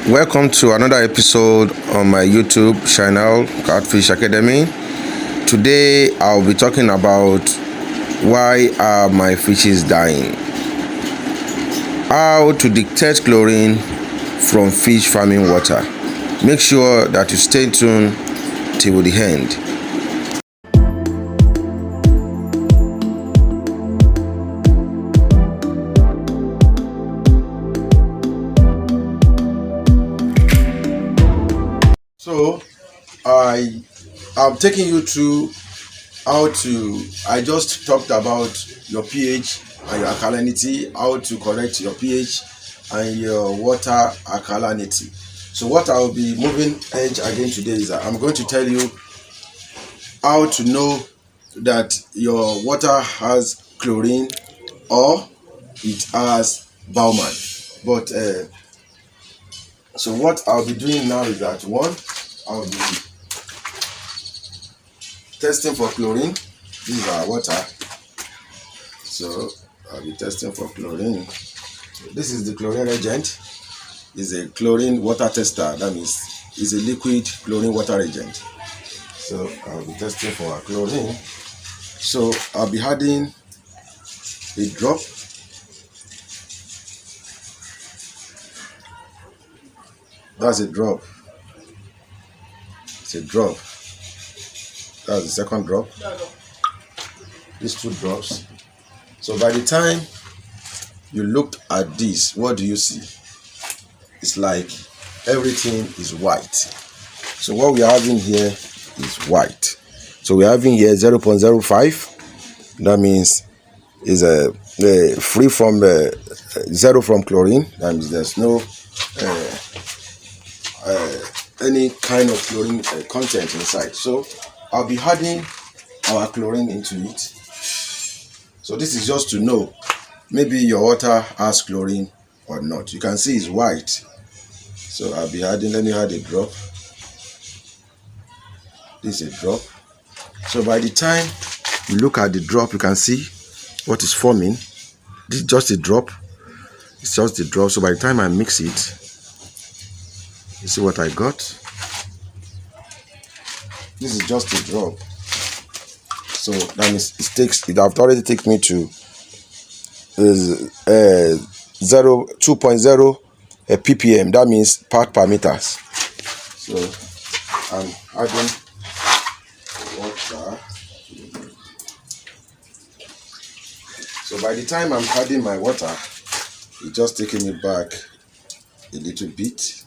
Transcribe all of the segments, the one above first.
Welcome to another episode on my YouTube channel, Catfish Academy. Today I'll be talking about why are my fishes dying, how to detect chlorine from fish farming water. Make sure that you stay tuned till the end. So I'm taking you through I just talked about your pH and your alkalinity, how to correct your pH and your water alkalinity. So what I'll be moving edge again today is that I'm going to tell you how to know that your water has chlorine or it has Bauman. But so what I'll be doing now is that one, I'll be testing for chlorine. This is our water, so I'll be testing for chlorine. This is the chlorine reagent. It's a chlorine water tester. That means it's a liquid chlorine water reagent. So I'll be testing for our chlorine. So I'll be adding a drop. That's a drop. It's a drop. That's the second drop. These two drops. So by the time you look at this, what do you see? It's like everything is white. So what we are having here is white. So we're having here 0.05. That means is free from zero from chlorine. That means there's no any kind of chlorine content inside. So I'll be adding our chlorine into it. So this is just to know maybe your water has chlorine or not. You can see it's white. So I'll be adding, let me add a drop. This is a drop. So by the time you look at the drop, you can see what is forming. This is just a drop. It's just a drop. So by the time I mix it, you see what I got? This is just a drop. So that means it have already taken me to 2.0 ppm. That means part per meters. So I'm adding water. So by the time I'm adding my water, it's just taking me back a little bit.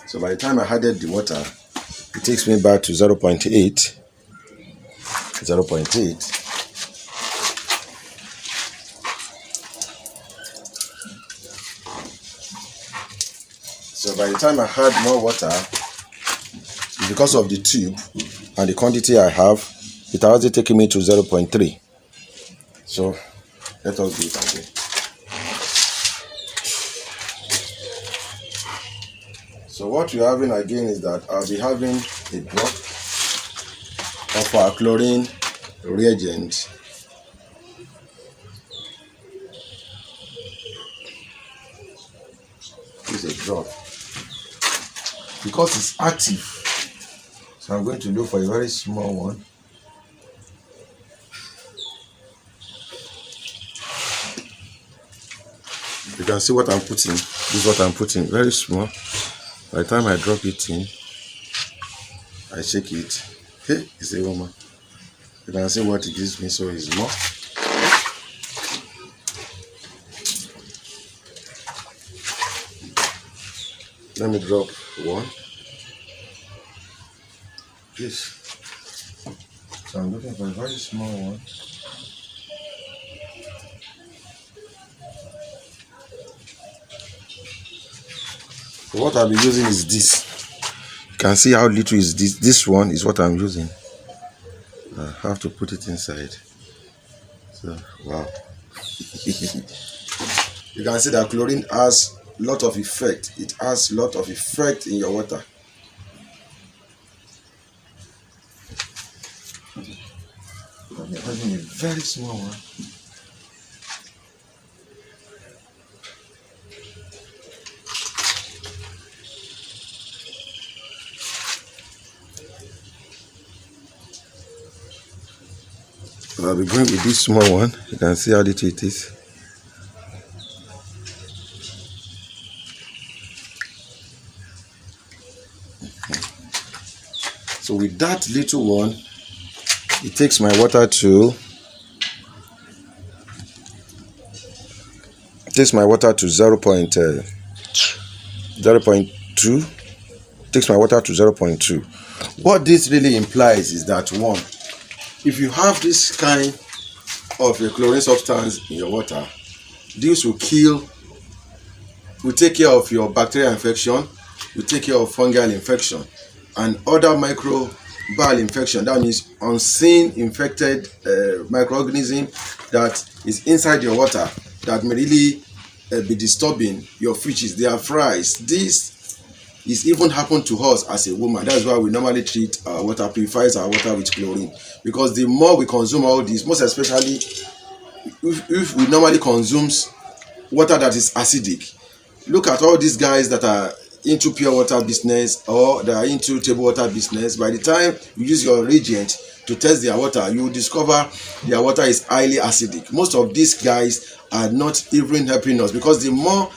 So by the time I added the water, it takes me back to 0.8. 0.8. So by the time I add more water, because of the tube and the quantity I have, it has taken me to 0.3. So let us do it again. So what we're having again is that I'll be having a drop of our chlorine reagent. This is a drop. Because it's active, so I'm going to look for a very small one. You can see what I'm putting. This is what I'm putting, very small. By the time I drop it in, I shake it. Hey, it's a woman. You can see what it gives me, so it's more. Let me drop one. This. So I'm looking for a very small one. So what I'll be using is this. You can see how little is this. This one is what I'm using. I have to put it inside. So wow. You can see that chlorine has a lot of effect. It has a lot of effect in your water. I'm having a very small one. So I'll be going with this small one. You can see how little it is. So with that little one, it takes my water to 0.2. Takes my water to 0.2. What this really implies is that, one, if you have this kind of a chlorine substance in your water, this will take care of your bacterial infection, will take care of fungal infection and other microbial infection. That means unseen infected microorganism that is inside your water that may really be disturbing your fishes, their fries. This is even happened to us as a woman. That's why we normally treat our water, purifies our water with chlorine, because the more we consume all this, most especially if we normally consume water that is acidic. Look at all these guys that are into pure water business or they are into table water business. By the time you use your reagent to test their water, you will discover their water is highly acidic. Most of these guys are not even helping us, because the more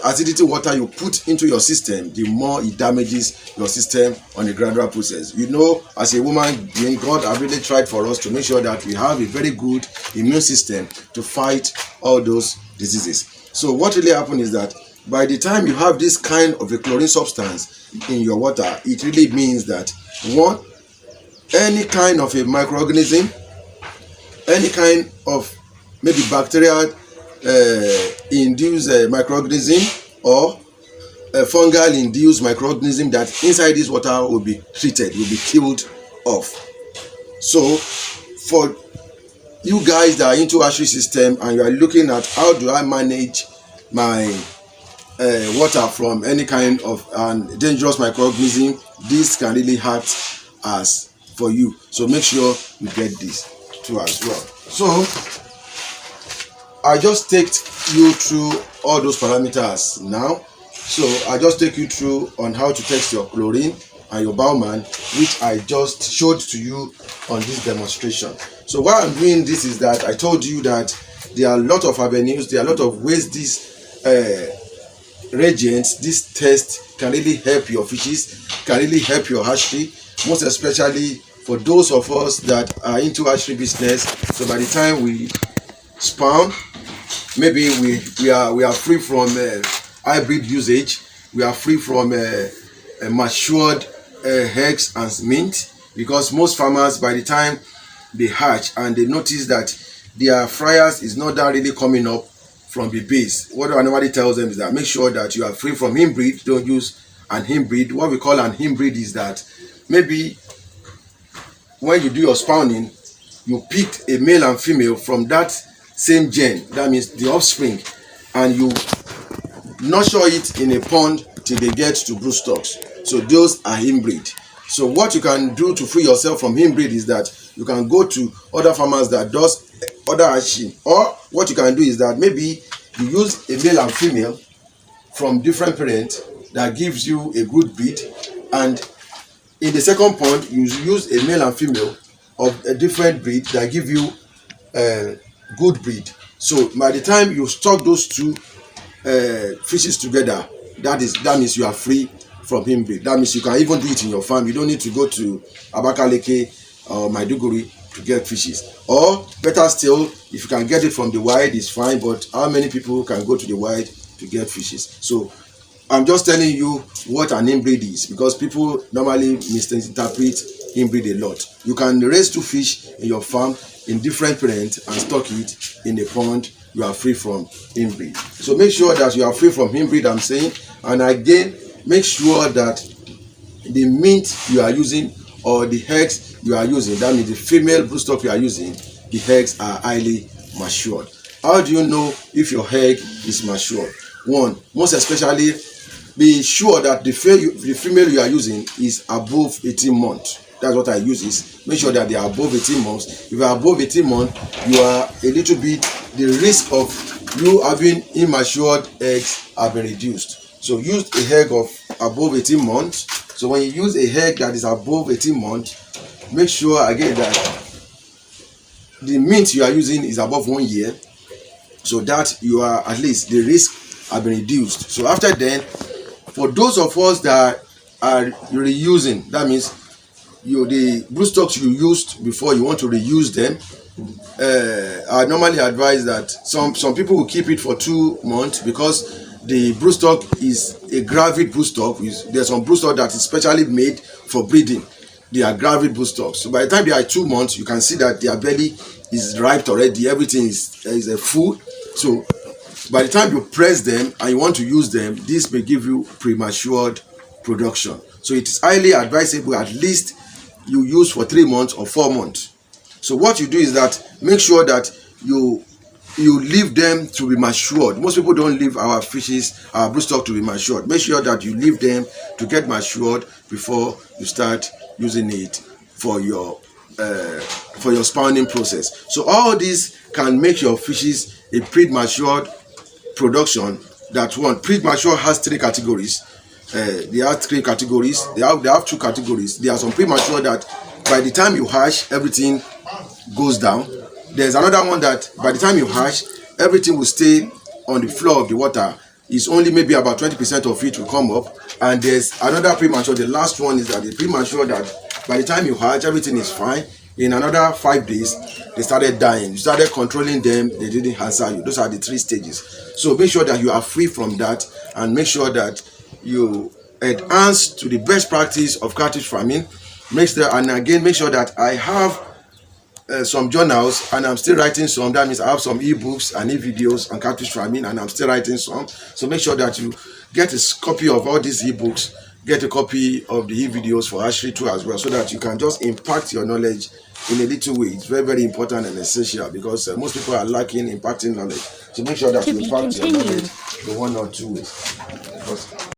acidity water you put into your system, the more it damages your system on a gradual process. You know, as a woman being, God have really tried for us to make sure that we have a very good immune system to fight all those diseases. So what really happens is that by the time you have this kind of a chlorine substance in your water, it really means that, one, any kind of a microorganism, any kind of maybe bacterial induced microorganism or fungal induced microorganism that inside this water will be treated, will be killed off. So for you guys that are into hatchery system and you are looking at how do I manage my water from any kind of dangerous microorganism, this can really hurt us for you. So make sure you get this too as well. So I just take you through all those parameters now. So I just take you through on how to test your chlorine and your bioman, which I just showed to you on this demonstration. So why I'm doing this is that I told you that there are a lot of avenues, there are a lot of ways this reagents, this test can really help your fishes, can really help your hatchery, most especially for those of us that are into hatchery business. So by the time we spawn, maybe we are free from hybrid usage, we are free from matured eggs and mint, because most farmers, by the time they hatch and they notice that their fryers is not that really coming up from the base, what I normally tells them is that make sure that you are free from inbreed. Don't use an inbreed. What we call an inbreed is that maybe when you do your spawning, you picked a male and female from that same gen, that means the offspring, and you nurture it in a pond till they get to broodstocks. So those are inbreed. So what you can do to free yourself from inbreed is that you can go to other farmers that does other hatching, or what you can do is that maybe you use a male and female from different parents that gives you a good breed, and in the second pond you use a male and female of a different breed that give you a good breed. So by the time you stock those two fishes together, that means you are free from inbreed. That means you can even do it in your farm. You don't need to go to Abakaliki or Maiduguri to get fishes. Or better still, if you can get it from the wild, it's fine, but how many people can go to the wild to get fishes? So I'm just telling you what an inbreed is, because people normally misinterpret inbreed a lot. You can raise two fish in your farm in different parents and stock it in a pond. You are free from inbreed. So make sure that you are free from inbreed, I'm saying. And again, make sure that the mint you are using or the eggs you are using, that means the female broodstock you are using, the eggs are highly matured. How do you know if your egg is matured? One, most especially, be sure that the female you are using is above 18 months. That's what I use is make sure that they are above 18 months. If you are above 18 months, you are a little bit, the risk of you having immatured eggs have been reduced. So use a egg of above 18 months. So when you use a egg that is above 18 months, make sure again that the mint you are using is above 1 year, so that you are at least the risk have been reduced. So after then, for those of us that are reusing, that means the broodstocks you used before, you want to reuse them. I normally advise that some people will keep it for 2 months, because the broodstock is a gravid broodstock. There's some broodstock that is specially made for breeding. They are gravid broodstocks. So by the time they are 2 months, you can see that their belly is ripe already. Everything is a full. So by the time you press them and you want to use them, this may give you premature production. So it is highly advisable at least you use for 3 months or 4 months. So what you do is that make sure that you leave them to be matured. Most people don't leave our fishes, our broodstock, to be matured. Make sure that you leave them to get matured before you start using it for your spawning process. So all this can make your fishes a prematured production. That one, premature has 3 categories. They have 3 categories. They have 2 categories. There are some premature that by the time you hatch, everything goes down. There's another one that by the time you hatch, everything will stay on the floor of the water. It's only maybe about 20% of it will come up. And there's another premature. The last one is that the premature that by the time you hatch, everything is fine. In another 5 days, they started dying. You started controlling them, they didn't answer you. Those are the 3 stages. So make sure that you are free from that, and make sure that you enhance to the best practice of catfish farming. Make sure that I have some journals, and I'm still writing some. That means I have some ebooks and e-videos on catfish farming, and I'm still writing some. So make sure that you get a copy of all these ebooks, get a copy of the e-videos for hatchery too as well, so that you can just impact your knowledge in a little way. It's very, very important and essential, because most people are lacking impacting knowledge. So make sure that you impact your knowledge in 1 or 2 ways.